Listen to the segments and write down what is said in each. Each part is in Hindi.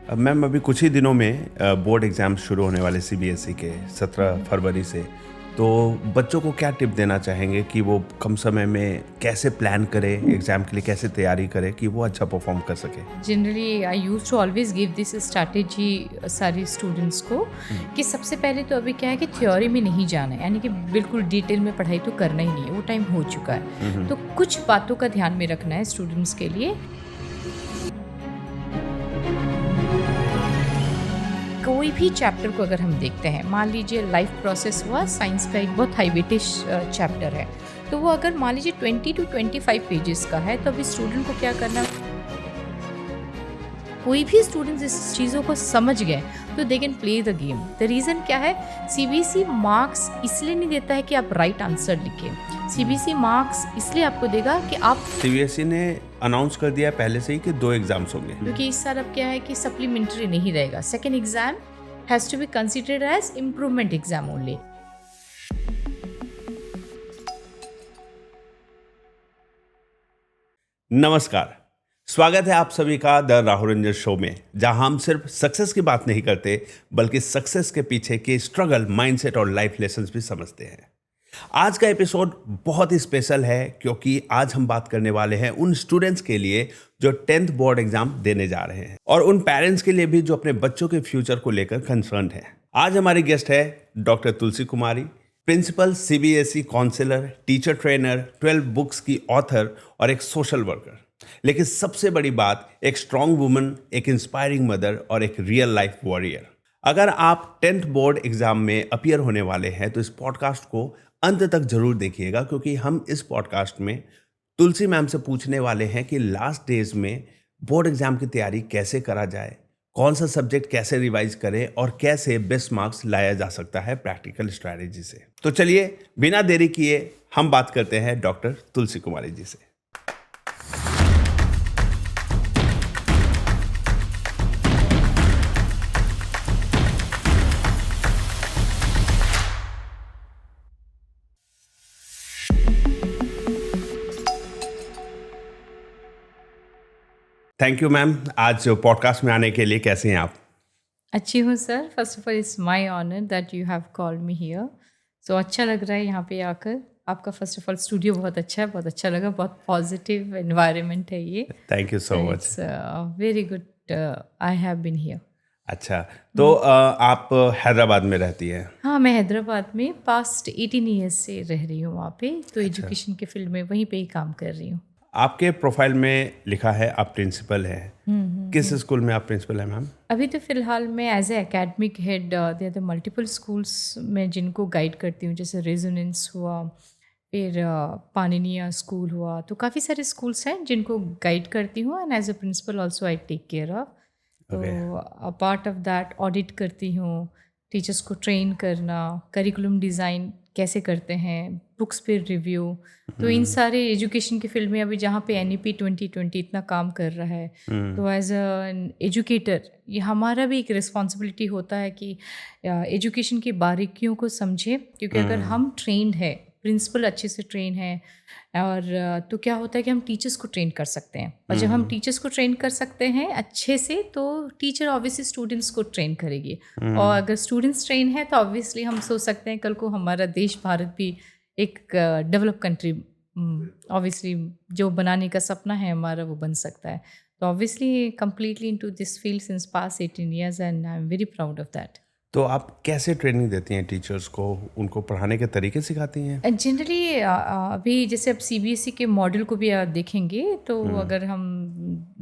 मैम अभी कुछ ही दिनों में बोर्ड एग्ज़ाम शुरू होने वाले सीबीएसई के 17 फरवरी से। तो बच्चों को क्या टिप देना चाहेंगे कि वो कम समय में कैसे प्लान करें, एग्ज़ाम के लिए कैसे तैयारी करें कि वो अच्छा परफॉर्म कर सके? Generally I use to always give this strategy सारे स्टूडेंट्स को कि सबसे पहले तो अभी क्या है कि थ्योरी में नहीं जाना है, यानी कि बिल्कुल डिटेल में पढ़ाई तो करना ही नहीं है, वो टाइम हो चुका है। तो कुछ बातों का ध्यान में रखना है स्टूडेंट्स के लिए। कोई भी चैप्टर को अगर हम देखते हैं, मान लीजिए लाइफ प्रोसेस हुआ, साइंस का एक बहुत हाई वेटेज चैप्टर है, तो वो अगर मान लीजिए 20 to 25 पेजेस का है, तो अभी स्टूडेंट को क्या करना है, कोई भी स्टूडेंट्स इस चीज़ों को समझ गए तो they can play the game. The reason क्या है, सीबीएसई मार्क्स इसलिए नहीं देता है कि आप राइट आंसर लिखें, सीबीएसई मार्क्स इसलिए आपको देगा कि आप, सीबीएसई ने अनाउंस कर दिया है पहले से ही कि 2 एग्ज़ाम्स होंगे। क्योंकि इस साल अब क्या है कि सप्लीमेंट्री नहीं रहेगा, second exam has to be considered as improvement exam only. नमस्कार, स्वागत है आप सभी का द राहुल रंजन शो में, जहां हम सिर्फ सक्सेस की बात नहीं करते बल्कि सक्सेस के पीछे के स्ट्रगल, माइंडसेट और लाइफ लेसन्स भी समझते हैं। आज का एपिसोड बहुत ही स्पेशल है क्योंकि आज हम बात करने वाले हैं उन स्टूडेंट्स के लिए जो 10th बोर्ड एग्जाम देने जा रहे हैं, और उन पेरेंट्स के लिए भी जो अपने बच्चों के फ्यूचर को लेकर कंसर्न है। आज हमारी गेस्ट है doctor Tulsi Kumari, principal CBSE counsellor, teacher trainer, 12 books की ऑथर और एक सोशल वर्कर। लेकिन सबसे बड़ी बात, एक स्ट्रांग वुमन, एक इंस्पायरिंग मदर और एक रियल लाइफ वॉरियर। अगर आप 10th बोर्ड एग्जाम में अपीयर होने वाले हैं तो इस पॉडकास्ट को अंत तक जरूर देखिएगा, क्योंकि हम इस पॉडकास्ट में तुलसी मैम से पूछने वाले हैं कि लास्ट डेज में बोर्ड एग्जाम की तैयारी कैसे करा जाए, कौन सा सब्जेक्ट कैसे रिवाइज करें और कैसे बेस्ट मार्क्स लाया जा सकता है प्रैक्टिकल स्ट्रैटेजी से। तो चलिए बिना देरी किए हम बात करते हैं डॉक्टर तुलसी कुमारी जी से। थैंक यू मैम, आज पॉडकास्ट में आने के लिए। कैसे हैं आप? अच्छी हूँ sir. First of all it's my honour that you have called me here. So अच्छा लग रहा है यहाँ पे आकर। आपका फर्स्ट ऑफ ऑल स्टूडियो बहुत अच्छा है, बहुत अच्छा लगा, बहुत पॉजिटिव एनवायरनमेंट है ये। Thank you so much. It's very good, I have been here. अच्छा, तो आप हैदराबाद में रहती हैं? हाँ, मैं हैदराबाद में पास्ट 18 ईयर्स से रह रही हूँ वहाँ पे, तो एजुकेशन के फील्ड में वहीं पे ही काम कर रही हूँ। आपके प्रोफाइल में लिखा है आप प्रिंसिपल हैं। किस स्कूल में आप प्रिंसिपल हैं मैम? अभी तो फ़िलहाल मैं as a academic head there the multiple schools में जिनको गाइड करती हूँ, जैसे रेजोनेंस हुआ, फिर पानिनिया स्कूल हुआ, तो काफ़ी सारे स्कूल्स हैं जिनको गाइड करती हूँ, and as a principal also I take care of. तो पार्ट ऑफ दैट ऑडिट करती हूँ, टीचर्स को ट्रेन करना, करिकुलम डिज़ाइन कैसे करते हैं, बुक्स पे रिव्यू। तो इन सारे एजुकेशन के फील्ड में अभी जहाँ पे NEP 2020 इतना काम कर रहा है, तो एज एन एजुकेटर ये हमारा भी एक रिस्पॉन्सिबिलिटी होता है कि एजुकेशन की बारीकियों को समझें, क्योंकि अगर हम ट्रेंड है, प्रिंसिपल अच्छे से ट्रेन है, और तो क्या होता है कि हम टीचर्स को ट्रेन कर सकते हैं, और जब हम टीचर्स को ट्रेन कर सकते हैं अच्छे से, तो टीचर ऑब्वियसली स्टूडेंट्स को ट्रेन करेगी। और अगर स्टूडेंट्स ट्रेन है तो ऑब्वियसली हम सोच सकते हैं कल को हमारा देश भारत भी एक डेवलप कंट्री, ऑब्वियसली जो बनाने का सपना है हमारा, वो बन सकता है। तो obviously completely into this field since past 18 years, and I am very proud of that. तो आप कैसे ट्रेनिंग देती हैं टीचर्स को, उनको पढ़ाने के तरीके सिखाती हैं? जनरली अभी जैसे अब सीबीएसई के मॉडल को भी आप देखेंगे, तो अगर हम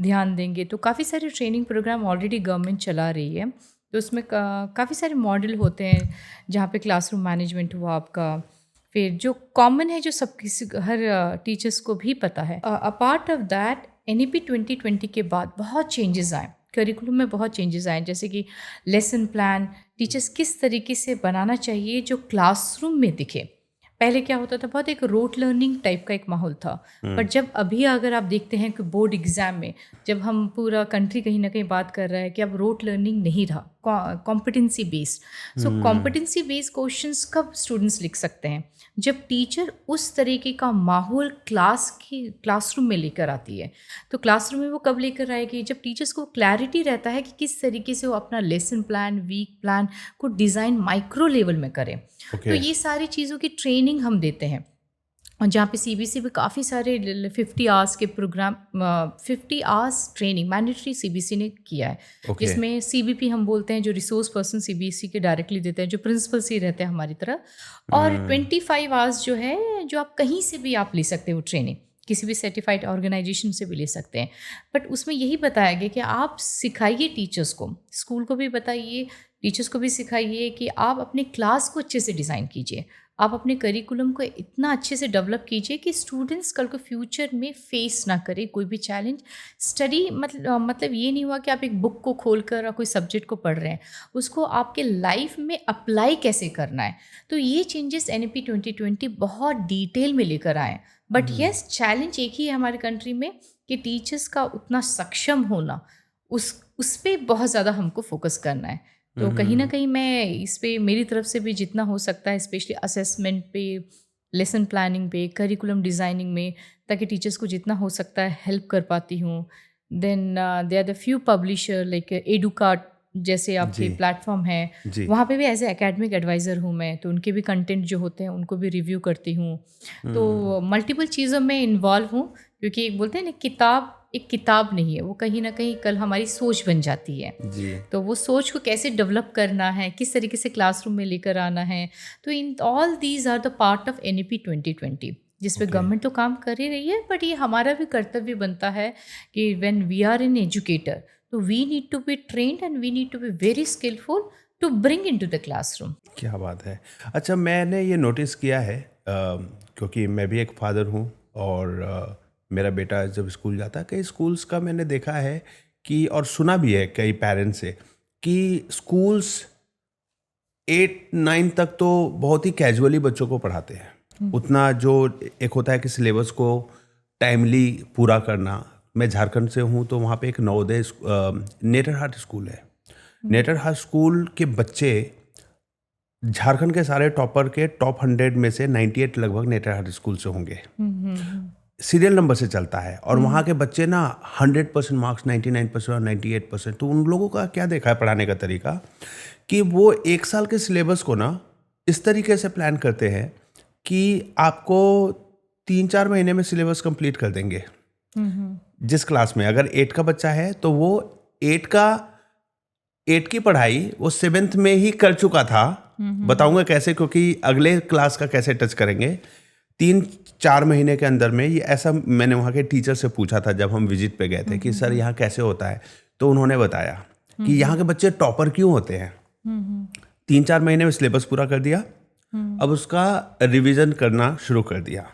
ध्यान देंगे तो काफ़ी सारे ट्रेनिंग प्रोग्राम ऑलरेडी गवर्नमेंट चला रही है। तो उसमें काफ़ी सारे मॉडल होते हैं, जहाँ पे क्लासरूम मैनेजमेंट हुआ आपका, फिर जो कॉमन है, जो सब किसी हर टीचर्स को भी पता है। अपार्ट ऑफ दैट NEP 2020 के बाद बहुत चेंजेस आए, करिकुलम में बहुत चेंजेस आए, जैसे कि लेसन प्लान टीचर्स किस तरीके से बनाना चाहिए जो क्लासरूम में दिखे। पहले क्या होता था, बहुत एक रोट लर्निंग टाइप का एक माहौल था। पर जब अभी अगर आप देखते हैं कि बोर्ड एग्ज़ाम में जब हम पूरा कंट्री कहीं ना कहीं बात कर रहा है कि अब रोट लर्निंग नहीं रहा, कॉम्पिटेंसी बेस्ड। सो कॉम्पिटेंसी बेस्ड क्वेश्चंस कब स्टूडेंट्स लिख सकते हैं? जब टीचर उस तरीके का माहौल क्लासरूम में लेकर आती है। तो क्लासरूम में वो कब लेकर आएगी? जब टीचर्स को क्लैरिटी रहता है कि किस तरीके से वो अपना लेसन प्लान, वीक प्लान को डिज़ाइन माइक्रो लेवल में करें। तो ये सारी चीज़ों की ट्रेनिंग हम देते हैं। और जहाँ पे सीबीएसई में काफ़ी सारे 50 आवर्स के programme, 50 hours training mandatory CBSE ने किया है। जिसमें सीबीपी हम बोलते हैं, जो रिसोर्स पर्सन सीबीएसई के डायरेक्टली देते हैं, जो प्रिंसिपल्स ही रहते हैं हमारी तरह। और 25 आवर्स जो है, जो आप कहीं से भी आप ले सकते हो ट्रेनिंग, किसी भी सर्टिफाइड ऑर्गेनाइजेशन से भी ले सकते हैं। बट उसमें यही बताया गया कि आप सिखाइए टीचर्स को, स्कूल को भी बताइए, टीचर्स को भी सिखाइए कि आप अपने क्लास को अच्छे से डिज़ाइन कीजिए, आप अपने करिकुलम को इतना अच्छे से डेवलप कीजिए कि स्टूडेंट्स कल को फ्यूचर में फेस ना करें कोई भी चैलेंज। स्टडी मतलब ये नहीं हुआ कि आप एक बुक को खोलकर कोई सब्जेक्ट को पढ़ रहे हैं, उसको आपके लाइफ में अप्लाई कैसे करना है। तो ये चेंजेस NEP 2020 बहुत डिटेल में लेकर आए। बट यस, चैलेंज एक ही है हमारे कंट्री में कि टीचर्स का उतना सक्षम होना, उस पर बहुत ज़्यादा हमको फोकस करना है। तो कहीं ना कहीं मैं इस पे मेरी तरफ से भी जितना हो सकता है, स्पेशली असेसमेंट पे, लेसन प्लानिंग पे, करिकुलम डिज़ाइनिंग में, ताकि टीचर्स को जितना हो सकता है हेल्प कर पाती हूँ। Then they are the few publisher like Educart जैसे आपके प्लेटफॉर्म है, वहाँ पे भी एज ए एकेडमिक एडवाइज़र हूँ मैं। तो उनके भी कंटेंट जो होते हैं उनको भी रिव्यू करती हूँ। तो मल्टीपल चीज़ों में इन्वॉल्व हूँ, क्योंकि एक बोलते हैं ना, किताब एक किताब नहीं है, वो कहीं ना कहीं कल हमारी सोच बन जाती है जी। तो वो सोच को कैसे डेवलप करना है, किस तरीके से क्लासरूम में लेकर आना है, तो in all these are the part of NEP 2020, जिस पे गवर्नमेंट तो काम कर ही रही है। बट ये हमारा भी कर्तव्य बनता है कि when we are an educator, तो we need to be trained and we need to be very skilful to bring into the classroom. क्या बात है। अच्छा, मैंने ये नोटिस किया है, क्योंकि मैं भी एक फादर हूँ और मेरा बेटा जब स्कूल जाता है, कई स्कूल्स का मैंने देखा है कि, और सुना भी है कई पेरेंट्स से, कि स्कूल्स 8-9 तक तो बहुत ही कैजुअली बच्चों को पढ़ाते हैं। उतना जो एक होता है कि सिलेबस को टाइमली पूरा करना। मैं झारखंड से हूँ, तो वहाँ पे एक नवोदय नेटरहाट स्कूल है। नेटरहाट स्कूल के बच्चे झारखंड के सारे टॉपर के टॉप 100 में से 98 लगभग नेटरहाट स्कूल से होंगे। सीरियल नंबर से चलता है, और वहाँ के बच्चे ना 100% मार्क्स, 99% और 98%। तो उन लोगों का क्या देखा है पढ़ाने का तरीका, कि वो 1 साल के सिलेबस को ना इस तरीके से प्लान करते हैं कि आपको 3-4 महीने में सिलेबस कंप्लीट कर देंगे। जिस क्लास में अगर 8 का बच्चा है, तो वो 8 की पढ़ाई वो 7th में ही कर चुका था। बताऊंगा कैसे, क्योंकि अगले क्लास का कैसे टच करेंगे। 3-4 महीने के अंदर में ये ऐसा, मैंने वहाँ के टीचर से पूछा था जब हम विजिट पे गए थे कि सर यहाँ कैसे होता है, तो उन्होंने बताया कि यहाँ के बच्चे टॉपर क्यों होते हैं। 3-4 महीने में सिलेबस पूरा कर दिया, अब उसका रिवीजन करना शुरू कर दिया।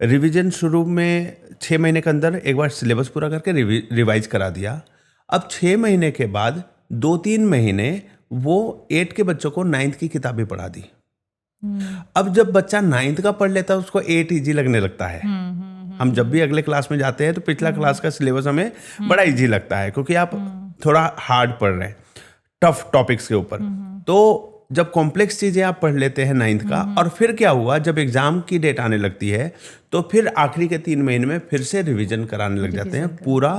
रिवीजन शुरू में 6 महीने के अंदर एक बार सिलेबस पूरा करके रिवाइज करा दिया। अब 6 महीने के बाद 2-3 महीने वो 8 के बच्चों को 9th की किताबें पढ़ा दी। अब जब बच्चा 9th का पढ़ लेता है, उसको 8 इजी लगने लगता है। हम जब भी अगले क्लास में जाते हैं, तो पिछला क्लास का सिलेबस हमें बड़ा इजी लगता है, क्योंकि आप थोड़ा हार्ड पढ़ रहे हैं, टफ टॉपिक्स के ऊपर। तो जब कॉम्प्लेक्स चीज़ें आप पढ़ लेते हैं 9th का, और फिर क्या हुआ, जब एग्जाम की डेट आने लगती है, तो फिर आखिरी के 3 महीने में फिर से रिवीजन कराने लग जाते हैं, पूरा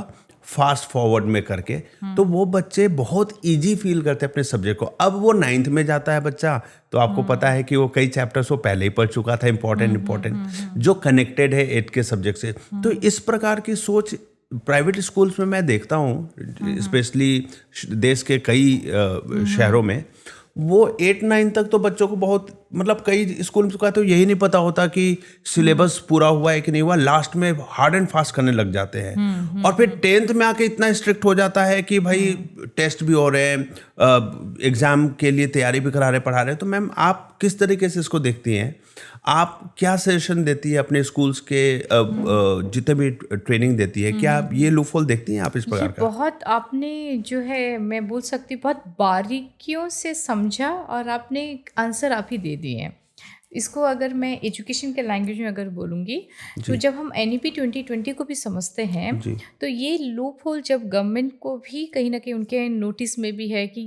फास्ट फॉरवर्ड में करके। तो वो बच्चे बहुत इजी फील करते हैं अपने सब्जेक्ट को। अब वो 9th में जाता है बच्चा, तो आपको पता है कि वो कई चैप्टर्स वो पहले ही पढ़ चुका था, इंपॉर्टेंट जो कनेक्टेड है 8 के सब्जेक्ट से। तो इस प्रकार की सोच प्राइवेट स्कूल्स में मैं देखता हूँ, स्पेशली देश के कई शहरों में। वो 8-9 तक तो बच्चों को बहुत, मतलब कई स्कूल का तो यही नहीं पता होता कि सिलेबस पूरा हुआ है कि नहीं हुआ। लास्ट में हार्ड एंड फास्ट करने लग जाते हैं। और फिर 10th में आके इतना स्ट्रिक्ट हो जाता है कि भाई टेस्ट भी हो रहे हैं, एग्जाम के लिए तैयारी भी करा रहे, पढ़ा रहे हैं। तो मैम, आप किस तरीके से इसको देखती हैं? आप क्या सजेशन देती है अपने स्कूल्स के जितने भी ट्रेनिंग देती है, क्या आप ये लूपहोल देखती हैं आप इस प्रकार का? बहुत आपने जो है, मैं बोल सकती हूँ, बहुत बारीकियों से समझा, और आपने आंसर आप ही दे दिए हैं। इसको अगर मैं एजुकेशन के लैंग्वेज में अगर बोलूँगी तो जब हम NEP 2020 को भी समझते हैं जी तो ये लूप होल जब गवर्नमेंट को भी कहीं ना कहीं उनके नोटिस में भी है कि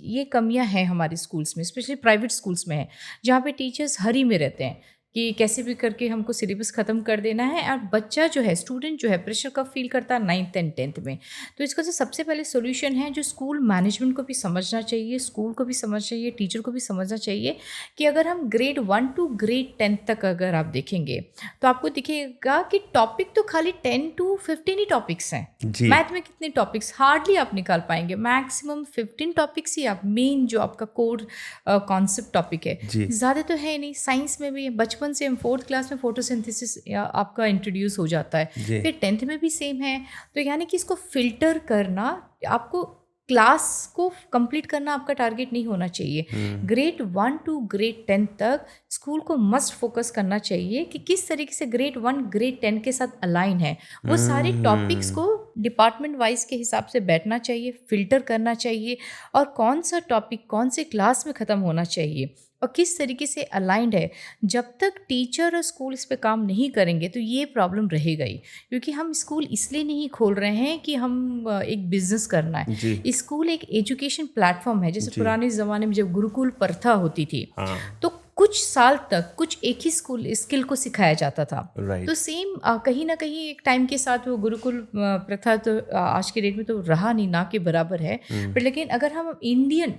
ये कमियां हैं हमारे स्कूल्स में, स्पेशली प्राइवेट स्कूल्स में है, जहाँ पे टीचर्स हरी में रहते हैं कि कैसे भी करके हमको सिलेबस ख़त्म कर देना है, और बच्चा जो है, स्टूडेंट जो है, प्रेशर कब फील करता है 9th एंड 10th में। तो इसका जो सबसे पहले सोल्यूशन है, जो स्कूल मैनेजमेंट को भी समझना चाहिए, स्कूल को भी समझना चाहिए, टीचर को भी समझना चाहिए कि अगर हम ग्रेड 1 टू ग्रेड 10 तक अगर आप देखेंगे तो आपको दिखेगा कि टॉपिक तो खाली 10 टू 15 ही टॉपिक्स हैं। जी मैथ में कितने टॉपिक्स हार्डली आप निकाल पाएंगे, मैक्सिमम 15 टॉपिक्स ही आप मेन जो आपका कोर कॉन्सेप्ट टॉपिक है, जी ज़्यादा तो है नहीं। साइंस में भी बचपन से हम 4th क्लास में फोटोसिंथेसिस आपका इंट्रोड्यूस हो जाता है, जी फिर 10th में भी सेम है। तो यानी कि इसको फिल्टर करना, आपको क्लास को कंप्लीट करना आपका टारगेट नहीं होना चाहिए। ग्रेड 1 टू ग्रेड 10 तक स्कूल को मस्ट फोकस करना चाहिए कि किस तरीके से ग्रेड 1 ग्रेड 10 के साथ अलाइन है। वो सारे टॉपिक्स को डिपार्टमेंट वाइज के हिसाब से बैठना चाहिए, फिल्टर करना चाहिए, और कौन सा टॉपिक कौन से क्लास में ख़त्म होना चाहिए और किस तरीके से अलाइंड है। जब तक टीचर और स्कूल इस पे काम नहीं करेंगे तो ये प्रॉब्लम रहेगा ही, क्योंकि हम स्कूल इसलिए नहीं खोल रहे हैं कि हम एक बिजनेस करना है। जी स्कूल एक एजुकेशन प्लेटफॉर्म है। जैसे जी पुराने ज़माने में जब गुरुकुल प्रथा होती थी हाँ तो कुछ साल तक कुछ एक ही स्किल को सिखाया जाता था। राइट तो सेम कहीं ना कहीं एक टाइम के साथ वो गुरुकुल प्रथा तो आज के डेट में तो रहा नहीं, ना के बराबर है। पर लेकिन अगर हम इंडियन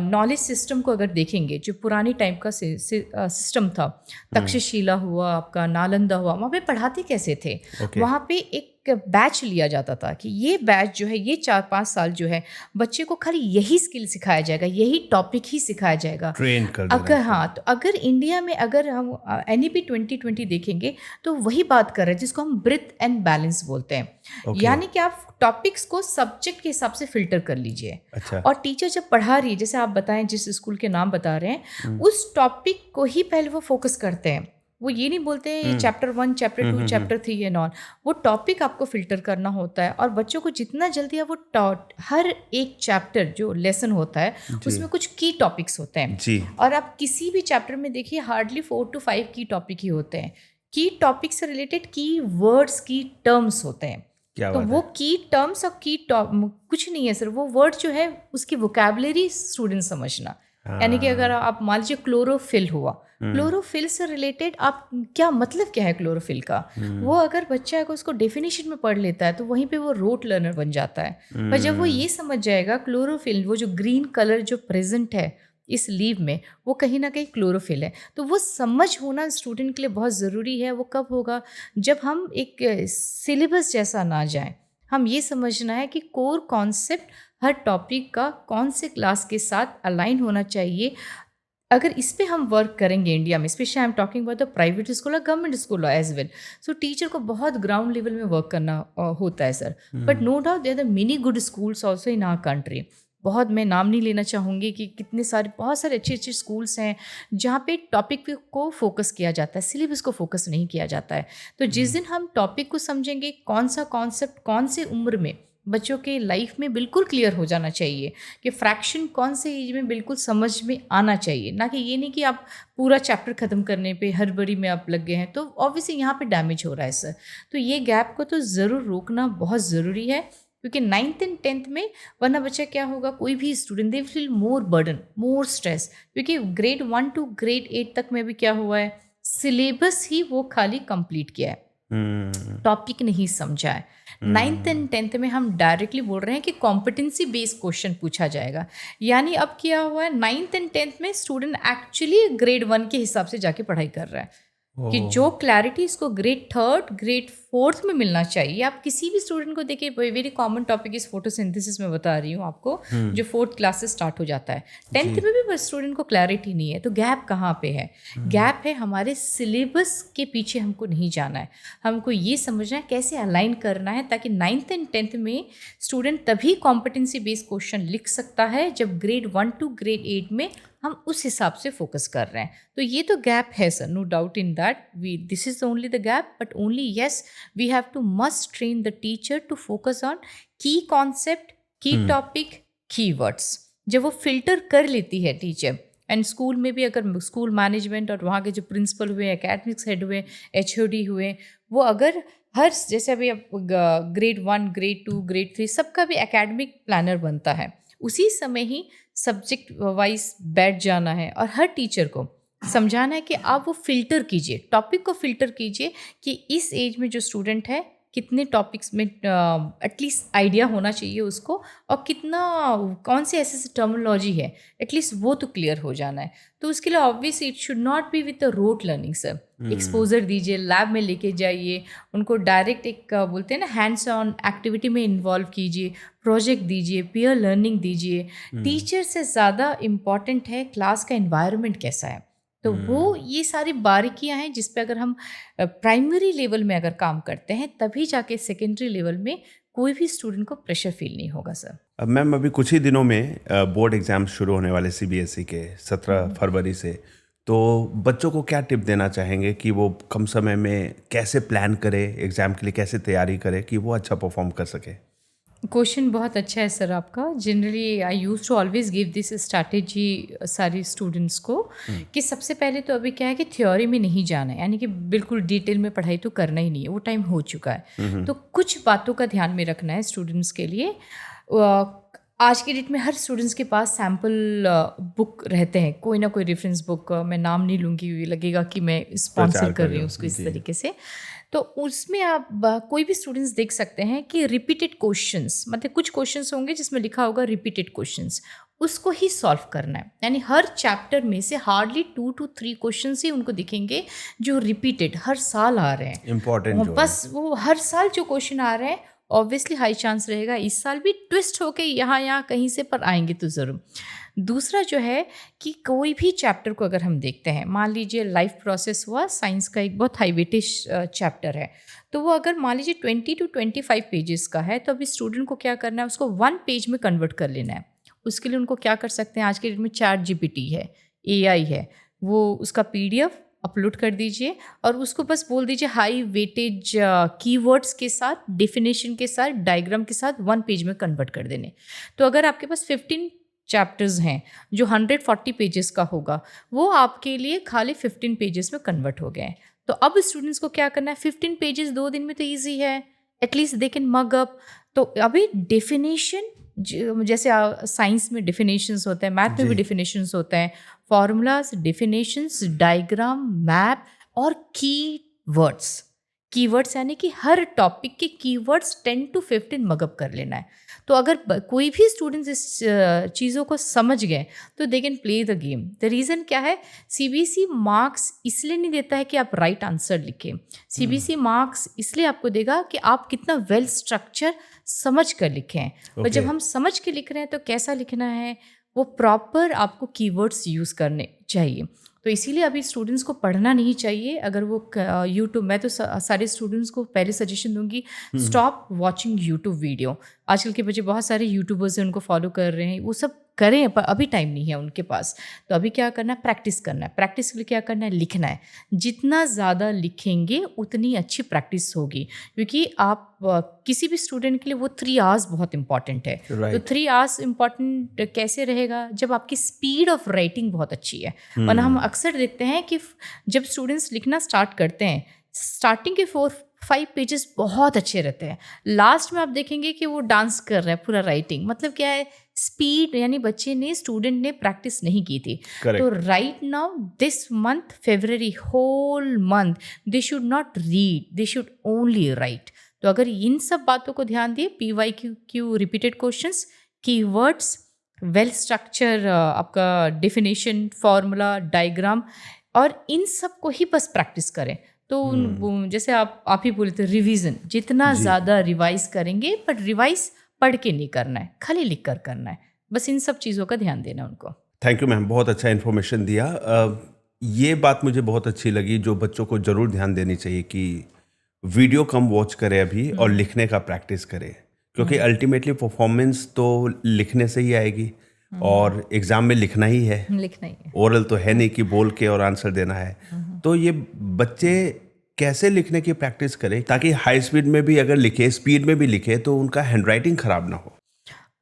नॉलेज सिस्टम को अगर देखेंगे, जो पुरानी टाइप का सिस्टम था, तक्षशिला हुआ, आपका नालंदा हुआ, वहाँ पे पढ़ाते कैसे थे? ओके वहाँ पे एक बैच लिया जाता था कि ये बैच जो है, ये 4-5 साल जो है बच्चे को खाली यही स्किल सिखाया जाएगा, यही टॉपिक ही सिखाया जाएगा। ट्रेन कर देना अगर हाँ, तो अगर इंडिया में अगर हम NEP 2020 देखेंगे तो वही बात कर रहे हैं जिसको हम ब्रेथ एंड बैलेंस बोलते हैं। Okay. यानी कि आप टॉपिक्स को सब्जेक्ट के हिसाब से फिल्टर कर लीजिए, अच्छा और टीचर जब पढ़ा रही है, जैसे आप बताएं जिस स्कूल के नाम बता रहे हैं, उस टॉपिक को ही पहले वो फोकस करते हैं। वो ये नहीं बोलते हैं ये chapter 1 chapter 2 chapter 3 and all. वो टॉपिक आपको फिल्टर करना होता है, और बच्चों को जितना जल्दी आप वो हर एक चैप्टर जो लेसन होता है उसमें कुछ की टॉपिक्स होते हैं, जी और आप किसी भी चैप्टर में देखिए हार्डली 4 to 5 की टॉपिक ही होते हैं। की टॉपिक से रिलेटेड की वर्ड्स, की टर्म्स होते हैं। क्या तो बात वो है की टर्म्स और की कुछ नहीं है सर, वो वर्ड जो है उसकी वोकैबुलरी स्टूडेंट समझना। यानी कि अगर आप मान लीजिए क्लोरोफिल हुआ, क्लोरोफिल से रिलेटेड आप क्या मतलब क्या है क्लोरोफिल का, वो अगर बच्चा अगर उसको डेफिनेशन में पढ़ लेता है तो वहीं पे वो रोट लर्नर बन जाता है। पर जब वो ये समझ जाएगा क्लोरोफिल, वो जो ग्रीन कलर जो प्रेजेंट है इस लीव में, वो कहीं ना कहीं क्लोरोफिल है, तो वो समझ होना स्टूडेंट के लिए बहुत ज़रूरी है। वो कब होगा? जब हम एक सिलेबस जैसा ना जाए, हम ये समझना है कि कोर कॉन्सेप्ट हर टॉपिक का कौन से क्लास के साथ अलाइन होना चाहिए। अगर इस पे हम वर्क करेंगे इंडिया में, specially I am talking about the private school और government school as well, so teacher को बहुत ग्राउंड लेवल में वर्क करना होता है sir. But no doubt there are many good schools also in our country. बहुत, मैं नाम नहीं लेना चाहूँगी कि कितने सारे, बहुत सारे अच्छे अच्छे स्कूल्स हैं जहाँ पे टॉपिक को फोकस किया जाता है, सिलेबस को फोकस नहीं किया जाता है। तो जिस दिन हम टॉपिक को समझेंगे, कौन सा कॉन्सेप्ट कौन से उम्र में बच्चों के लाइफ में बिल्कुल क्लियर हो जाना चाहिए कि फ्रैक्शन कौन से एज में बिल्कुल समझ में आना चाहिए, ना कि ये नहीं कि आप पूरा चैप्टर ख़त्म करने पे हड़बड़ी में आप लग गए हैं, तो ऑब्वियसली यहाँ पे डैमेज हो रहा है सर। तो ये गैप को तो ज़रूर रोकना बहुत ज़रूरी है, क्योंकि 9th एंड 10th में, वरना बच्चा क्या होगा, कोई भी student they feel more burden, more stress, क्योंकि ग्रेड 1 टू ग्रेड 8 तक में भी क्या हुआ है, सिलेबस ही वो खाली कंप्लीट किया है, टॉपिक नहीं समझा है। 9th एंड 10th में हम डायरेक्टली बोल रहे हैं कि कॉम्पिटेंसी बेस्ड क्वेश्चन पूछा जाएगा। यानी अब क्या हुआ है, 9th एंड 10th में स्टूडेंट एक्चुअली ग्रेड 1 के हिसाब से जाके पढ़ाई कर रहा है, कि जो क्लैरिटी इसको ग्रेड 3rd ग्रेड 4th में मिलना चाहिए। आप किसी भी स्टूडेंट को देखिए, वेरी कॉमन टॉपिक इस फोटोसिंथेसिस में बता रही हूँ आपको, जो 4th क्लास से स्टार्ट हो जाता है, 10th में भी बस स्टूडेंट को क्लैरिटी नहीं है। तो गैप कहाँ पे है? गैप है हमारे सिलेबस के पीछे। हमको नहीं जाना है, हमको ये समझना है कैसे अलाइन करना है, ताकि 9th एंड 10th में स्टूडेंट तभी कॉम्पिटेंसी बेस्ड क्वेश्चन लिख सकता है जब ग्रेड 1 टू ग्रेड 8 में हम उस हिसाब से फोकस कर रहे हैं। तो ये तो गैप है sir, no doubt in that, this is only the gap, but only yes we have to must train the teacher to focus on key concept, key topic, key words. जब वो फिल्टर कर लेती है टीचर, एंड स्कूल में भी अगर स्कूल मैनेजमेंट और वहाँ के जो प्रिंसिपल हुए, एकेडमिक्स हेड हुए, एचओडी हुए, वो अगर हर जैसे अभी अब ग्रेड 1, ग्रेड 2, ग्रेड 3 सबका भी एकेडमिक प्लानर बनता है, उसी समय ही सब्जेक्ट वाइज बैठ जाना है और हर टीचर को समझाना है कि आप वो फिल्टर कीजिए, टॉपिक को फिल्टर कीजिए कि इस एज में जो स्टूडेंट है कितने टॉपिक्स में एटलीस्ट आइडिया होना चाहिए उसको, और कितना कौन से ऐसे टर्मिनोलॉजी है एटलीस्ट वो तो क्लियर हो जाना है। तो उसके लिए obviously it should not be with the rote learning sir. Exposure दीजिए, लैब में लेके जाइए, उनको डायरेक्ट एक बोलते हैं ना हैंड्स ऑन एक्टिविटी में इन्वॉल्व कीजिए, प्रोजेक्ट दीजिए, पीयर लर्निंग दीजिए। टीचर से ज़्यादा इम्पॉर्टेंट है क्लास का एनवायरनमेंट कैसा है। तो वो ये सारी बारीकियां हैं जिस पे अगर हम प्राइमरी लेवल में अगर काम करते हैं तभी जाके सेकेंडरी लेवल में कोई भी स्टूडेंट को प्रेशर फील नहीं होगा सर। अब मैम अभी कुछ ही दिनों में बोर्ड एग्जाम शुरू होने वाले सीबीएसई के 17 फरवरी से, तो बच्चों को क्या टिप देना चाहेंगे कि वो कम समय में कैसे प्लान करे, एग्जाम के लिए कैसे तैयारी करे कि वो अच्छा परफॉर्म कर सके? क्वेश्चन बहुत अच्छा है सर आपका। Generally I use to always give this strategy सारी स्टूडेंट्स को कि सबसे पहले तो अभी क्या है कि थ्योरी में नहीं जाना है, यानी कि बिल्कुल डिटेल में पढ़ाई तो करना ही नहीं है, वो टाइम हो चुका है। तो कुछ बातों का ध्यान में रखना है स्टूडेंट्स के लिए। आज की डेट में हर स्टूडेंट्स के पास सैम्पल बुक रहते हैं, कोई ना कोई रेफरेंस बुक, मैं नाम नहीं लूँगी, लगेगा कि मैं स्पॉन्सर कर रही हूँ उसको इस तरीके से। तो उसमें आप कोई भी स्टूडेंट्स देख सकते हैं कि रिपीटेड क्वेश्चंस, मतलब कुछ क्वेश्चंस होंगे जिसमें लिखा होगा रिपीटेड क्वेश्चंस, उसको ही सॉल्व करना है। यानी हर चैप्टर में से हार्डली 2 to 3 क्वेश्चंस ही उनको दिखेंगे जो रिपीटेड हर साल आ रहे हैं, इम्पोर्टेंट बस वो हर साल जो क्वेश्चन आ रहे हैं ऑब्वियसली हाई चांस रहेगा इस साल भी ट्विस्ट होके यहाँ कहीं से पर आएंगे तो ज़रूर। दूसरा जो है कि कोई भी चैप्टर को अगर हम देखते हैं, मान लीजिए लाइफ प्रोसेस हुआ, साइंस का एक बहुत हाई वेटेज चैप्टर है, तो वो अगर मान लीजिए 20 to 25 पेजेस का है, तो अभी स्टूडेंट को क्या करना है, उसको 1 पेज में कन्वर्ट कर लेना है। उसके लिए उनको क्या कर सकते हैं, आज के डेट में ChatGPT है, AI है, वो उसका PDF अपलोड कर दीजिए और उसको बस बोल दीजिए हाई वेटेज कीवर्ड्स के साथ, डेफिनेशन के साथ, डायग्राम के साथ 1 पेज में कन्वर्ट कर देने। तो अगर आपके पास 15 चैप्टर्स हैं जो 140 पेजेस का होगा, वो आपके लिए खाली 15 पेजेस में कन्वर्ट हो गए हैं। तो अब स्टूडेंट्स को क्या करना है, 15 पेजेस 2 दिन में तो ईजी है, at least they can mug up. तो अभी डेफिनेशन, जैसे साइंस में डिफिनेशंस होते हैं, मैथ में भी डिफिनेशंस होते हैं, फॉर्मूलाज, डिफिनेशंस, डायग्राम, मैप और कीवर्ड्स यानी कि हर टॉपिक के कीवर्ड्स 10 to 15 मगअप कर लेना है। तो अगर कोई भी स्टूडेंट्स इस चीज़ों को समझ गए तो they can play the game. The reason क्या है, सीबीएसई मार्क्स इसलिए नहीं देता है कि आप राइट आंसर लिखें, सीबीएसई मार्क्स इसलिए आपको देगा कि आप कितना वेल स्ट्रक्चर समझ कर लिखें। पर जब हम समझ के लिख रहे हैं तो कैसा लिखना है, वो प्रॉपर आपको कीवर्ड्स यूज़ करने चाहिए। तो इसीलिए अभी स्टूडेंट्स को पढ़ना नहीं चाहिए। अगर वो यूट्यूब, मैं तो सारे स्टूडेंट्स को पहले सजेशन दूंगी, स्टॉप वॉचिंग यूट्यूब वीडियो। आजकल के बच्चे बहुत सारे यूट्यूबर्स हैं, उनको फॉलो कर रहे हैं, वो सब करें, पर अभी टाइम नहीं है उनके पास। तो अभी क्या करना है, प्रैक्टिस करना है। प्रैक्टिस के लिए क्या करना है, लिखना है। जितना ज़्यादा लिखेंगे उतनी अच्छी प्रैक्टिस होगी, क्योंकि आप किसी भी स्टूडेंट के लिए वो 3 आवर्स बहुत इंपॉर्टेंट है। तो 3 आवर्स इंपॉर्टेंट कैसे रहेगा, जब आपकी स्पीड ऑफ राइटिंग बहुत अच्छी है। वरना हम अक्सर देखते हैं कि जब स्टूडेंट्स लिखना स्टार्ट करते हैं, स्टार्टिंग के 4-5 पेजेस बहुत अच्छे रहते हैं, लास्ट में आप देखेंगे कि वो डांस कर रहे हैं पूरा राइटिंग। मतलब क्या है, स्पीड, यानी स्टूडेंट ने प्रैक्टिस नहीं की थी। तो right now this month February whole month they should not read, they should only write. तो अगर इन सब बातों को ध्यान दिए, PYQ repeated questions, keywords, well structure, आपका डेफिनेशन, फॉर्मूला, डायग्राम, और इन सब को ही बस प्रैक्टिस करें। तो जैसे आप ही बोले थे, रिवीजन, जितना ज़्यादा रिवाइज करेंगे, बट रिवाइज पढ़ के नहीं करना है, खाली लिख कर करना है। बस इन सब चीज़ों का ध्यान देना उनको। थैंक यू मैम, बहुत अच्छा इन्फॉर्मेशन दिया। ये बात मुझे बहुत अच्छी लगी, जो बच्चों को ज़रूर ध्यान देनी चाहिए कि वीडियो कम वॉच करें अभी और लिखने का प्रैक्टिस करें, क्योंकि अल्टीमेटली परफॉर्मेंस तो लिखने से ही आएगी, और एग्ज़ाम में लिखना ही है, ओरल तो है नहीं कि बोल के और आंसर देना है। तो ये बच्चे कैसे लिखने की प्रैक्टिस करें ताकि हाई स्पीड में भी अगर लिखे, स्पीड में भी लिखे, तो उनका हैंडराइटिंग ख़राब ना हो?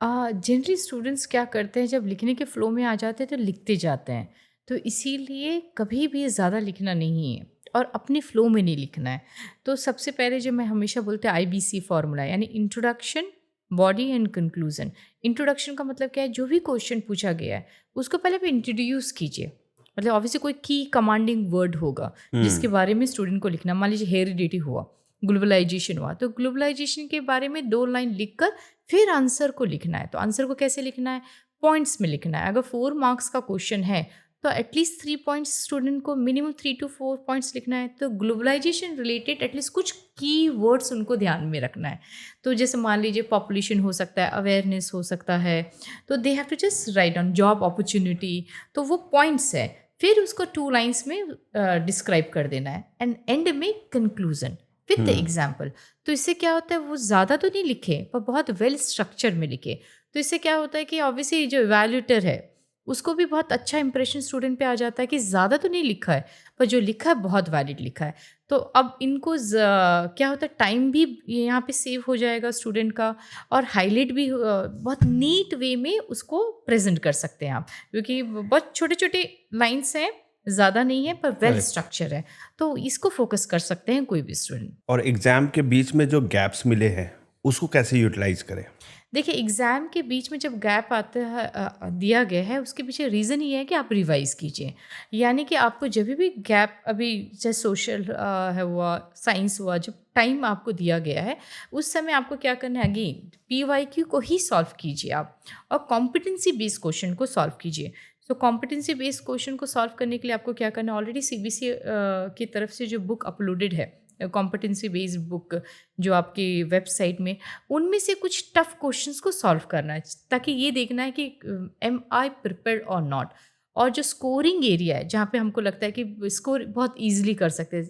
जनरली स्टूडेंट्स क्या करते हैं जब लिखने के फ्लो में आ जाते हैं तो लिखते जाते हैं। तो इसीलिए कभी भी ज़्यादा लिखना नहीं है और अपने फ्लो में नहीं लिखना है। तो सबसे पहले जो मैं हमेशा बोलते हैं आईबीसी फार्मूला, यानी introduction, body and conclusion. Introduction का मतलब क्या है, जो भी क्वेश्चन पूछा गया है उसको पहले आप इंट्रोड्यूस कीजिए। मतलब ऑब्वियसली कोई की कमांडिंग वर्ड होगा जिसके बारे में स्टूडेंट को लिखना। मान लीजिए हेरिडिटी हुआ, ग्लोबलाइजेशन हुआ, तो ग्लोबलाइजेशन के बारे में 2 लाइन लिखकर फिर आंसर को लिखना है। तो आंसर को कैसे लिखना है, पॉइंट्स में लिखना है। अगर 4 मार्क्स का क्वेश्चन है तो एटलीस्ट 3 पॉइंट्स स्टूडेंट को, मिनिमम 3 to 4 पॉइंट्स लिखना है। तो ग्लोबलाइजेशन रिलेटेड एटलीस्ट कुछ की वर्ड्स उनको ध्यान में रखना है। तो जैसे मान लीजिए पॉपुलेशन हो सकता है, अवेयरनेस हो सकता है, तो they have to just write on job opportunity. तो वो पॉइंट्स है, फिर उसको 2 लाइन्स में डिस्क्राइब कर देना है एंड एंड में कंक्लूजन विद द एग्जाम्पल। तो इससे क्या होता है, वो ज़्यादा तो नहीं लिखे पर बहुत वेल स्ट्रक्चर में लिखे। तो इससे क्या होता है कि ऑब्वियसली जो इवैल्यूएटर है उसको भी बहुत अच्छा इंप्रेशन स्टूडेंट पे आ जाता है कि ज़्यादा तो नहीं लिखा है पर जो लिखा है बहुत वैलिड लिखा है। तो अब इनको क्या होता है, टाइम भी यहाँ पे सेव हो जाएगा स्टूडेंट का, और हाईलाइट भी बहुत नीट वे में उसको प्रेजेंट कर सकते हैं आप, क्योंकि बहुत छोटे छोटे लाइन्स हैं, ज़्यादा नहीं है पर वेल Correct. स्ट्रक्चर है। तो इसको फोकस कर सकते हैं कोई भी स्टूडेंट। और एग्जाम के बीच में जो गैप्स मिले हैं उसको कैसे यूटिलाइज करें? देखिए, एग्ज़ाम के बीच में जब गैप आता है दिया गया है, उसके पीछे रीज़न ये है कि आप रिवाइज़ कीजिए। यानी कि आपको जब भी गैप, अभी चाहे सोशल है हुआ, साइंस हुआ, जब टाइम आपको दिया गया है उस समय आपको क्या करना है, अगेन पीवाईक्यू को ही सॉल्व कीजिए आप, और कॉम्पिटेंसी बेस्ड क्वेश्चन को सॉल्व कीजिए। तो कॉम्पिटेंसी बेस्ड क्वेश्चन को सॉल्व करने के लिए आपको क्या करना है, ऑलरेडी सीबीएसई की तरफ से जो बुक अपलोडेड है, कॉम्पिटेंसी बेस्ड बुक जो आपकी वेबसाइट में, उनमें से कुछ टफ क्वेश्चंस को सॉल्व करना है, ताकि ये देखना है कि एम आई प्रिपेयर्ड और नॉट। और जो स्कोरिंग एरिया है जहाँ पे हमको लगता है कि स्कोर बहुत इजीली कर सकते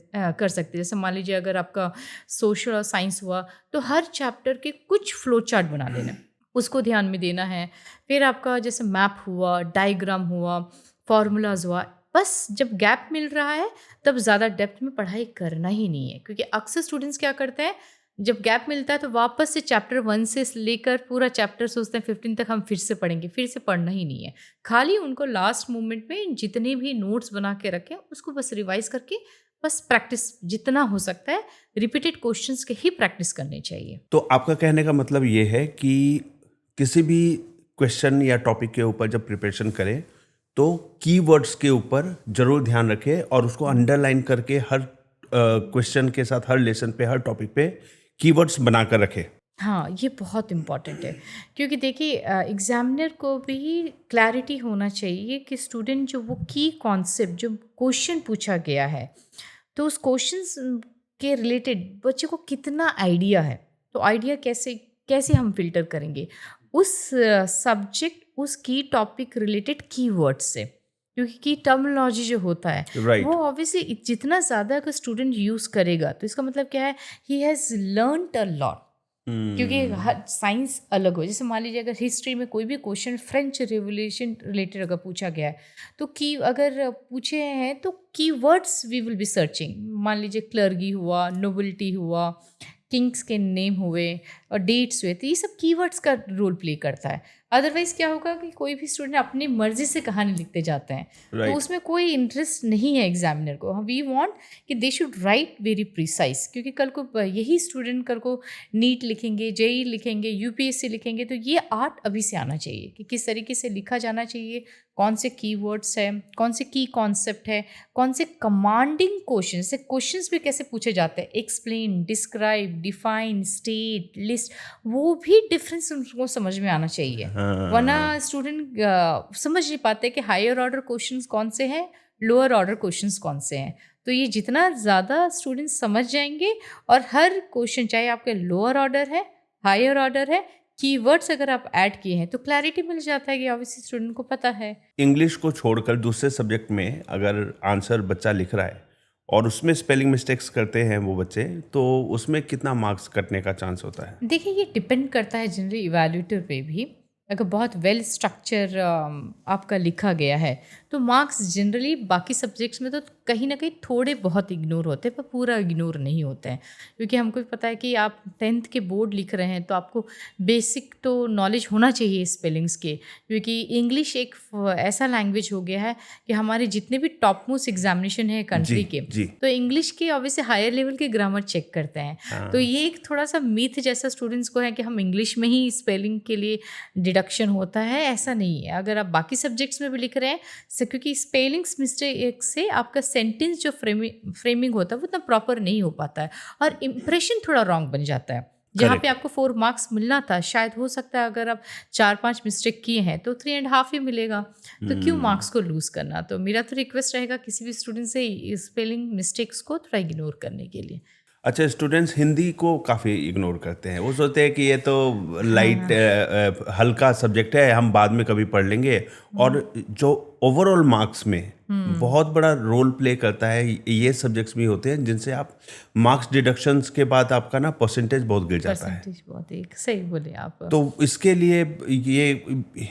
जैसे मान लीजिए अगर आपका सोशल और साइंस हुआ तो हर चैप्टर के कुछ फ्लो चार्ट बना लेना है, उसको ध्यान में देना है। फिर आपका जैसे मैप हुआ, डायग्राम हुआ, फॉर्मूलाज हुआ। बस जब गैप मिल रहा है तब ज़्यादा डेप्थ में पढ़ाई करना ही नहीं है, क्योंकि अक्सर स्टूडेंट्स क्या करते हैं, जब गैप मिलता है तो वापस से चैप्टर 1 से लेकर पूरा चैप्टर सोचते हैं 15 तक हम फिर से पढ़ेंगे। फिर से पढ़ना ही नहीं है, खाली उनको लास्ट मोमेंट में जितने भी नोट्स बना के रखें उसको बस रिवाइज करके बस प्रैक्टिस जितना हो सकता है रिपीटेड क्वेश्चंस के ही प्रैक्टिस करनी चाहिए। तो आपका कहने का मतलब ये है कि किसी भी क्वेश्चन या टॉपिक के ऊपर जब प्रिपरेशन करें तो कीवर्ड्स के ऊपर जरूर ध्यान रखें और उसको अंडरलाइन करके हर क्वेश्चन के साथ, हर लेसन पे, हर टॉपिक पे कीवर्ड्स बनाकर रखें। हाँ, ये बहुत इम्पॉर्टेंट है, क्योंकि देखिए एग्जामिनर को भी क्लैरिटी होना चाहिए कि स्टूडेंट जो वो की कॉन्सेप्ट जो क्वेश्चन पूछा गया है तो उस क्वेश्चन के रिलेटेड बच्चे को कितना आइडिया है। तो आइडिया कैसे कैसे हम फिल्टर करेंगे, उस सब्जेक्ट, उस की टॉपिक रिलेटेड कीवर्ड से, क्योंकि की टर्मिनोलॉजी जो होता है Right. वो ऑब्वियसली जितना ज़्यादा अगर स्टूडेंट यूज़ करेगा तो इसका मतलब क्या है, he has learned a lot. क्योंकि हर साइंस अलग हो, जैसे मान लीजिए अगर हिस्ट्री में कोई भी क्वेश्चन फ्रेंच रिवोल्यूशन रिलेटेड अगर पूछा गया है तो की अगर पूछे हैं तो keywords we will be searching. मान लीजिए क्लर्गी हुआ, नोबिलिटी हुआ, किंग्स के नेम हुए और डेट्स हुए, तो ये सब कीवर्ड्स का रोल प्ले करता है। अदरवाइज क्या होगा कि कोई भी स्टूडेंट अपनी मर्जी से कहानी लिखते जाते हैं Right. तो उसमें कोई इंटरेस्ट नहीं है एग्जामिनर को। वी वांट कि they should write very precise, क्योंकि कल को यही स्टूडेंट कल को नीट लिखेंगे, जेई लिखेंगे, यूपीएससी लिखेंगे, तो ये आर्ट अभी से आना चाहिए कि किस तरीके से लिखा जाना चाहिए, कौन से कीवर्ड्स है, कौन से की कॉन्सेप्ट है, कौन से कमांडिंग क्वेश्चन से क्वेश्चंस भी कैसे पूछे जाते हैं, explain, describe, define, state, list, वो भी डिफरेंस उनको समझ में आना चाहिए। वरना स्टूडेंट समझ नहीं पाते कि हायर ऑर्डर क्वेश्चंस कौन से हैं, लोअर ऑर्डर क्वेश्चंस कौन से हैं। तो ये जितना ज़्यादा स्टूडेंट्स समझ जाएंगे और हर क्वेश्चन चाहे आपके लोअर ऑर्डर है, हायर ऑर्डर है, कीवर्ड्स अगर आप ऐड किए हैं तो क्लैरिटी मिल जाता है कि ऑब्वियसली स्टूडेंट को पता है। इंग्लिश को छोड़कर दूसरे सब्जेक्ट में अगर आंसर बच्चा लिख रहा है और उसमें स्पेलिंग मिस्टेक्स करते हैं वो बच्चे, तो उसमें कितना मार्क्स कटने का चांस होता है? देखिए, ये डिपेंड करता है जनरली इवैल्यूएटर पे भी। अगर बहुत वेल स्ट्रक्चर आपका लिखा गया है तो मार्क्स जनरली बाकी सब्जेक्ट्स में तो कहीं ना कहीं थोड़े बहुत इग्नोर होते हैं, पर पूरा इग्नोर नहीं होते हैं, क्योंकि हमको भी पता है कि आप 10th के बोर्ड लिख रहे हैं तो आपको बेसिक तो नॉलेज होना चाहिए स्पेलिंग्स के, क्योंकि इंग्लिश एक ऐसा लैंग्वेज हो गया है कि हमारे जितने भी टॉप मोस्ट एग्जामिनेशन है कंट्री के, जी। तो इंग्लिश के ऑब्वियसली हायर लेवल के ग्रामर चेक करते हैं। तो ये एक थोड़ा सा मीथ जैसा स्टूडेंट्स को है कि हम इंग्लिश में ही स्पेलिंग के लिए डिडक्शन होता है, ऐसा नहीं है। अगर आप बाकी सब्जेक्ट्स में भी लिख रहे हैं, क्योंकि स्पेलिंग्स मिस्टेक से आपका सेंटेंस जो फ्रेमिंग होता है वो उतना प्रॉपर नहीं हो पाता है और इम्प्रेशन थोड़ा रॉन्ग बन जाता है। जहाँ पे आपको 4 मार्क्स मिलना था, शायद हो सकता है अगर आप 4-5 मिस्टेक किए हैं तो 3.5 ही मिलेगा, तो क्यों मार्क्स को लूज़ करना। तो मेरा तो रिक्वेस्ट रहेगा किसी भी स्टूडेंट से स्पेलिंग मिस्टेक्स को थोड़ा इग्नोर करने के लिए। अच्छा, स्टूडेंट्स हिंदी को काफ़ी इग्नोर करते हैं, वो सोचते हैं कि ये तो लाइट हल्का सब्जेक्ट है, हम बाद में कभी पढ़ लेंगे, और जो ओवरऑल मार्क्स में बहुत बड़ा रोल प्ले करता है ये सब्जेक्ट्स भी होते हैं जिनसे आप मार्क्स डिडक्शंस के बाद आपका ना परसेंटेज बहुत गिर जाता है। परसेंटेज बहुत, एक सही बोले आप। तो इसके लिए ये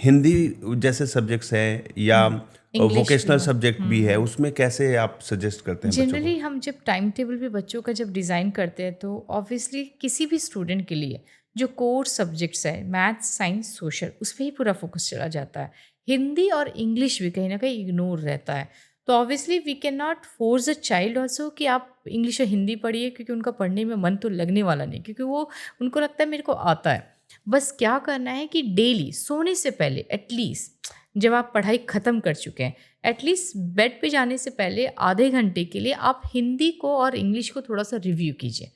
हिंदी जैसे सब्जेक्ट्स हैं या वोकेशनल सब्जेक्ट भी है, उसमें कैसे आप सजेस्ट करते हैं बच्चों को? जनरली हम जब टाइम टेबल भी बच्चों का जब डिज़ाइन करते हैं तो ऑब्वियसली किसी भी स्टूडेंट के लिए जो कोर सब्जेक्ट्स है, मैथ्स, साइंस, सोशल, उस पर ही पूरा फोकस चला जाता है। हिंदी और इंग्लिश भी कहीं ना कहीं इग्नोर रहता है। तो obviously we can not force a child also कि आप इंग्लिश और हिंदी पढ़िए, क्योंकि उनका पढ़ने में मन तो लगने वाला नहीं, क्योंकि वो उनको लगता है मेरे को आता है। बस क्या करना है कि डेली सोने से पहले एटलीस्ट, जब आप पढ़ाई ख़त्म कर चुके हैं, एटलीस्ट बेड पे जाने से पहले आधे घंटे के लिए आप हिंदी को और इंग्लिश को थोड़ा सा रिव्यू कीजिए।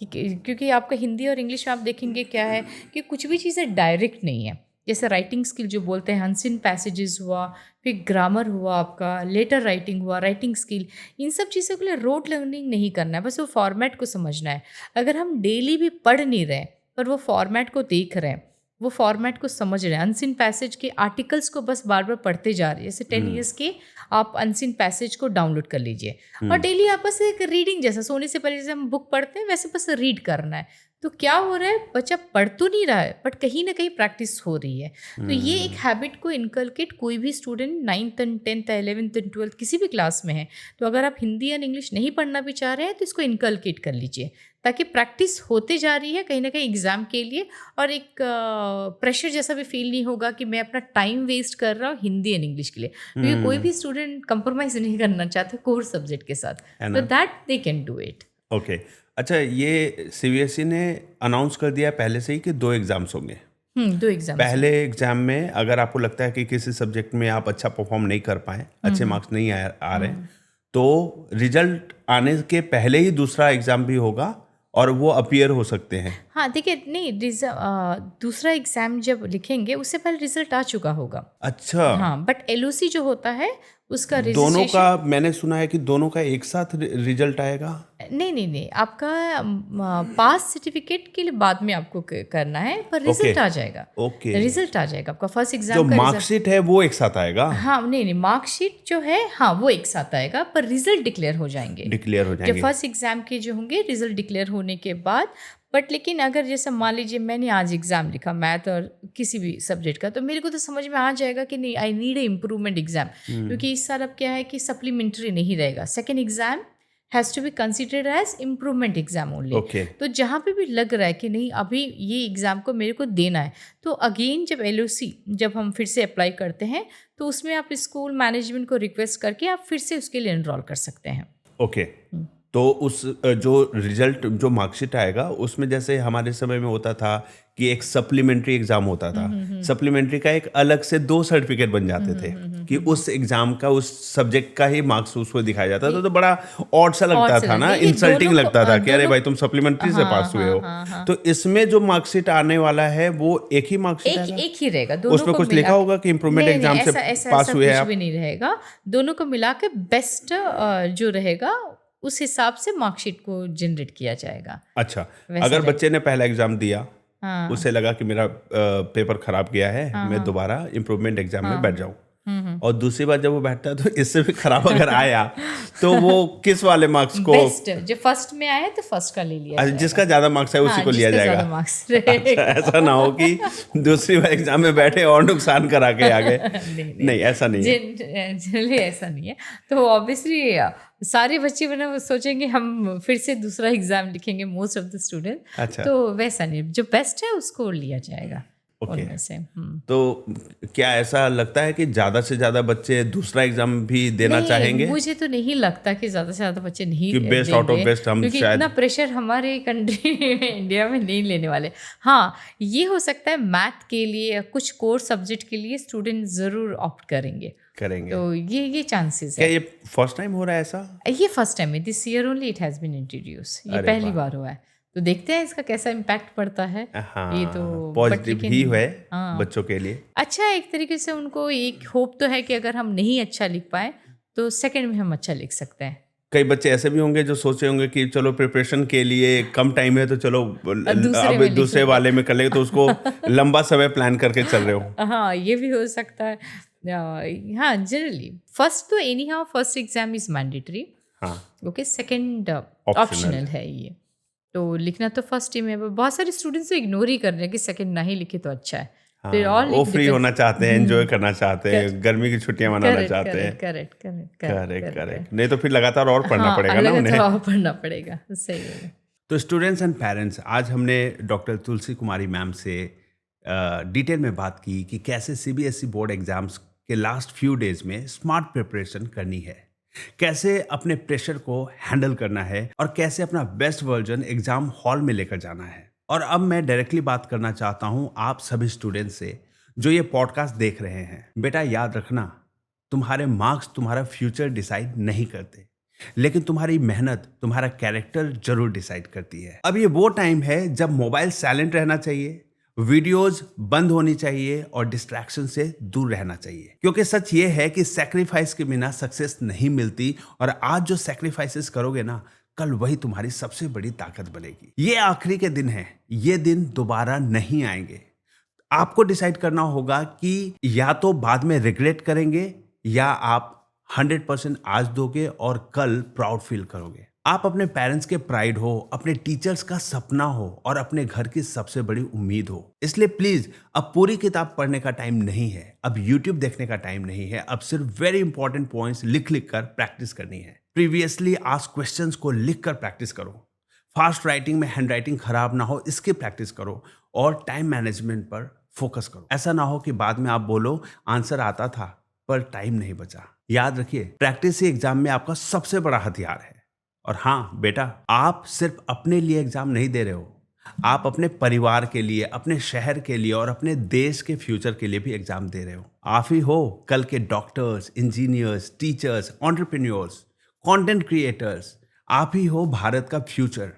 क्योंकि आपका हिंदी और इंग्लिश में आप देखेंगे क्या है कि कुछ भी चीज़ें डायरेक्ट नहीं है। जैसे राइटिंग स्किल जो बोलते हैं, अनसीन पैसेजेस हुआ, फिर ग्रामर हुआ, आपका लेटर राइटिंग हुआ, राइटिंग स्किल, इन सब चीज़ों के लिए रोड लर्निंग नहीं करना है, बस वो फॉर्मेट को समझना है। अगर हम डेली भी पढ़ नहीं रहे पर वो फॉर्मेट को देख रहे हैं, वो फॉर्मेट को समझ रहे हैं, अनसीन पैसेज के आर्टिकल्स को बस बार बार पढ़ते जा रहे हैं, जैसे 10 ईयर्स के आप अनसीन पैसेज को डाउनलोड कर लीजिए और डेली आप बस एक रीडिंग, जैसा सोने से पहले जैसे हम बुक पढ़ते हैं वैसे बस रीड करना है। तो क्या हो रहा है, बच्चा पढ़ तो नहीं रहा है बट कहीं ना कहीं प्रैक्टिस हो रही है। तो ये एक हैबिट को इनकलकेट कोई भी student 9th and 10th 11th and 12th किसी भी क्लास में है, तो अगर आप हिंदी एंड इंग्लिश नहीं पढ़ना भी चाह रहे हैं तो इसको इनकलकेट कर लीजिए, ताकि प्रैक्टिस होते जा रही है कहीं ना कहीं एग्ज़ाम के लिए, और एक प्रेशर जैसा भी फील नहीं होगा कि मैं अपना टाइम वेस्ट कर रहा हूँ हिंदी एंड इंग्लिश के लिए, क्योंकि कोई भी स्टूडेंट कंप्रोमाइज़ नहीं करना चाहते कोर सब्जेक्ट के साथ, तो that they can do it. Okay, अच्छा, ये सीबीएसई ने अनाउंस कर दिया पहले से ही कि 2 एग्जाम्स होंगे। 2 एग्जाम। पहले एग्जाम में अगर आपको लगता है कि किसी सब्जेक्ट में आप अच्छा परफॉर्म नहीं कर पाए, अच्छे मार्क्स नहीं आ रहे, तो रिजल्ट आने के पहले ही दूसरा एग्जाम भी होगा और वो अपीयर हो सकते हैं। हाँ देखिए, नहीं दूसरा एग्जाम जब लिखेंगे उससे पहले रिजल्ट आ चुका होगा। अच्छा, हाँ, बट एलओसी जो होता है उसका दोनों रजिस्ट्रेशन, का मैंने सुना है कि दोनों का एक साथ रिजल्ट आएगा। नहीं, आपका पास सर्टिफिकेट के लिए बाद में आपको करना है, पर रिजल्ट आ जाएगा। ओके, रिजल्ट आ जाएगा आपका फर्स्ट जो एग्जाम का मार्कशीट है वो एक साथ आएगा। हाँ नहीं, मार्कशीट जो है हाँ वो एक साथ आएगा, पर रिजल्ट डिक्लेयर हो जाएंगे। डिक्लेयर हो जब जाएंगे। फर्स्ट एग्जाम के जो होंगे रिजल्ट डिक्लेयर होने के बाद। बट लेकिन अगर जैसे मान लीजिए मैंने आज एग्ज़ाम लिखा मैथ और किसी भी सब्जेक्ट का, तो मेरे को तो समझ में आ जाएगा कि नहीं, I need a improvement exam, क्योंकि इस साल अब क्या है कि सप्लीमेंट्री नहीं रहेगा, second exam has to be considered as improvement exam only. Okay, तो जहाँ पे भी लग रहा है कि नहीं अभी ये एग्ज़ाम को मेरे को देना है, तो अगेन जब एलओसी जब हम फिर से अप्लाई करते हैं तो उसमें आप स्कूल मैनेजमेंट को रिक्वेस्ट करके आप फिर से उसके लिए एनरोल कर सकते हैं। ओके। तो उस जो रिजल्ट जो मार्कशीट आएगा उसमें जैसे हमारे समय में होता था कि एक सप्लीमेंट्री एग्जाम होता था, सप्लीमेंट्री का एक अलग से 2 सर्टिफिकेट बन जाते थे कि उस एग्जाम का उस सब्जेक्ट का ही मार्क्स उसमें दिखाया जाता था, तो बड़ा ऑड सा लगता था ना, इंसल्टिंग लगता था कि अरे भाई तुम सप्लीमेंट्री से पास हुए हो। तो इसमें जो मार्कशीट आने वाला है वो एक ही मार्कशीट आएगा? एक ही रहेगा, दोनों उसमें कुछ लिखा होगा कि इम्प्रूवमेंट एग्जाम से पास हुए हैं आप? कुछ भी नहीं रहेगा, दोनों को मिला के बेस्ट जो रहेगा उस हिसाब से मार्कशीट को जनरेट किया जाएगा। अच्छा, अगर बच्चे ने पहला एग्जाम दिया, हाँ, उसे लगा कि मेरा पेपर खराब गया है, मैं दोबारा इम्प्रूवमेंट एग्जाम में बैठ जाऊँ, और दूसरी बार जब वो बैठता है तो इससे भी खराब अगर आया तो वो किस वाले मार्क्स को, बेस्ट जो फर्स्ट में आया तो फर्स्ट का ले लिया अच्छा, जाएगा। जिसका ज्यादा मार्क्स है उसी हाँ, को लिया जिसका जाएगा। ज़्यादा मार्क्स अच्छा, रहेगा। ऐसा ना हो कि दूसरी बार एग्जाम में बैठे और नुकसान करा के आगे। नहीं, ऐसा नहीं है। जनरली ऐसा नहीं है। तो ऑब्वियसली सारे बच्चे बना वो सोचेंगे हम फिर से दूसरा एग्जाम लिखेंगे, मोस्ट ऑफ द स्टूडेंट। अच्छा। तो वैसा नहीं, जो बेस्ट है उसको लिया जाएगा ओके। उनमें से। तो क्या ऐसा लगता है कि ज्यादा से ज्यादा बच्चे दूसरा एग्जाम भी देना नहीं, चाहेंगे? मुझे तो नहीं लगता कि ज़्यादा से ज़्यादा बच्चे नहीं कि बेस्ट आउट ऑफ देंगे, बेस्ट हम क्योंकि शायद इतना प्रेशर हमारे कंट्री में इंडिया में नहीं लेने वाले। हाँ, ये हो सकता है मैथ के लिए या कुछ कोर सब्जेक्ट के लिए स्टूडेंट ज़रूर ऑप्ट करेंगे, करेंगे। तो ये चांसेस क्या है। ये फर्स्ट टाइम हो रहा है ऐसा? ये फर्स्ट टाइम है, this year only it has been introduce, ये अरे पहली वाह। बार हुआ है। तो देखते हैं इसका कैसा इम्पैक्ट पड़ता है। हाँ, ये तो पॉजिटिव लेकिन ही है हाँ, बच्चों के लिए। अच्छा है एक तरीके से। उनको एक होप तो है कि अगर हम नहीं अच्छा लिख पाए तो सेकंड में हम अच्छा लिख सकते हैं। कई बच्चे ऐसे भी होंगे जो सोचे होंगे कि चलो प्रिपरेशन के लिए कम टाइम है तो चलो दूसरे अब में दूसरे लिखेंगे। वाले में कर लेंगे, तो उसको लंबा समय प्लान करके चल रहे हो। हाँ, ये भी हो सकता है। हाँ, जनरली फर्स्ट तो any how first exam is mandatory, हाँ, ओके। सेकंड Optional ऑप्शनल है ये, तो लिखना तो फर्स्ट ही में। बहुत सारे स्टूडेंट्स तो इग्नोर ही कर रहे हैं कि सेकंड ना ही लिखे तो अच्छा है। फिर हाँ, और वो फ्री होना चाहते हैं, एंजॉय करना चाहते हैं, गर्मी की छुट्टियां मनाना चाहते हैं। करेक्ट। नहीं तो फिर लगातार और पढ़ना पड़ेगा ना उन्हें। और पढ़ना पड़ेगा, सही है। तो स्टूडेंट्स एंड पेरेंट्स, आज हमने डॉक्टर तुलसी कुमारी मैम से डिटेल में बात की कि कैसे सीबीएसई बोर्ड एग्जाम्स के लास्ट फ्यू डेज में स्मार्ट प्रिपरेशन करनी है, कैसे अपने प्रेशर को हैंडल करना है और कैसे अपना बेस्ट वर्जन एग्जाम हॉल में लेकर जाना है। और अब मैं डायरेक्टली बात करना चाहता हूं आप सभी स्टूडेंट्स से जो ये पॉडकास्ट देख रहे हैं। बेटा याद रखना, तुम्हारे मार्क्स तुम्हारा फ्यूचर डिसाइड नहीं करते, लेकिन तुम्हारी मेहनत तुम्हारा कैरेक्टर जरूर डिसाइड करती है। अब ये वो टाइम है जब मोबाइल साइलेंट रहना चाहिए, वीडियोस बंद होनी चाहिए और डिस्ट्रैक्शन से दूर रहना चाहिए, क्योंकि सच ये है कि सैक्रिफाइस के बिना सक्सेस नहीं मिलती। और आज जो सैक्रिफाइसेस करोगे ना, कल वही तुम्हारी सबसे बड़ी ताकत बनेगी। ये आखिरी के दिन है, ये दिन दोबारा नहीं आएंगे। आपको डिसाइड करना होगा कि या तो बाद में रिग्रेट करेंगे या आप 100% आज दोगे और कल प्राउड फील करोगे। आप अपने पेरेंट्स के प्राइड हो, अपने टीचर्स का सपना हो और अपने घर की सबसे बड़ी उम्मीद हो। इसलिए प्लीज अब पूरी किताब पढ़ने का टाइम नहीं है, अब यूट्यूब देखने का टाइम नहीं है। अब सिर्फ वेरी इंपॉर्टेंट पॉइंट्स लिख लिख कर प्रैक्टिस करनी है। प्रीवियसली आस्क्ड क्वेश्चंस को लिख कर प्रैक्टिस करो। फास्ट राइटिंग में हैंड राइटिंग खराब ना हो, इसकी प्रैक्टिस करो और टाइम मैनेजमेंट पर फोकस करो। ऐसा ना हो कि बाद में आप बोलो आंसर आता था पर टाइम नहीं बचा। याद रखिए, प्रैक्टिस ही एग्जाम में आपका सबसे बड़ा हथियार है। और हाँ बेटा, आप सिर्फ अपने लिए एग्जाम नहीं दे रहे हो, आप अपने परिवार के लिए, अपने शहर के लिए और अपने देश के फ्यूचर के लिए भी एग्जाम दे रहे हो। आप ही हो कल के doctors, engineers, teachers, entrepreneurs, content creators. आप ही हो भारत का फ्यूचर।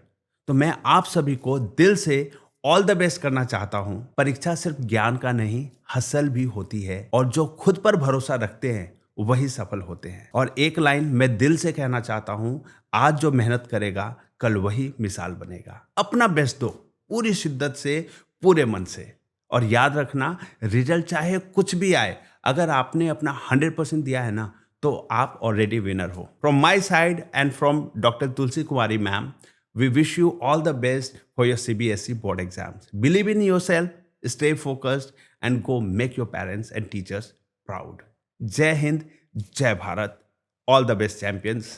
तो मैं आप सभी को दिल से ऑल द बेस्ट करना चाहता हूं। परीक्षा सिर्फ ज्ञान का नहीं, हसल भी होती है और जो खुद पर भरोसा रखते हैं वही सफल होते हैं। और एक लाइन मैं दिल से कहना चाहता हूं, आज जो मेहनत करेगा कल वही मिसाल बनेगा। अपना बेस्ट दो पूरी शिद्दत से, पूरे मन से। और याद रखना, रिजल्ट चाहे कुछ भी आए, अगर आपने अपना 100% दिया है ना, तो आप ऑलरेडी विनर हो। From my side and from doctor Tulsi Kumari ma'am, we wish you all the best for your CBSE board exams. Believe in yourself, stay focused and go make your parents and teachers proud. Jai Hind, Jai Bharat. All the best champions.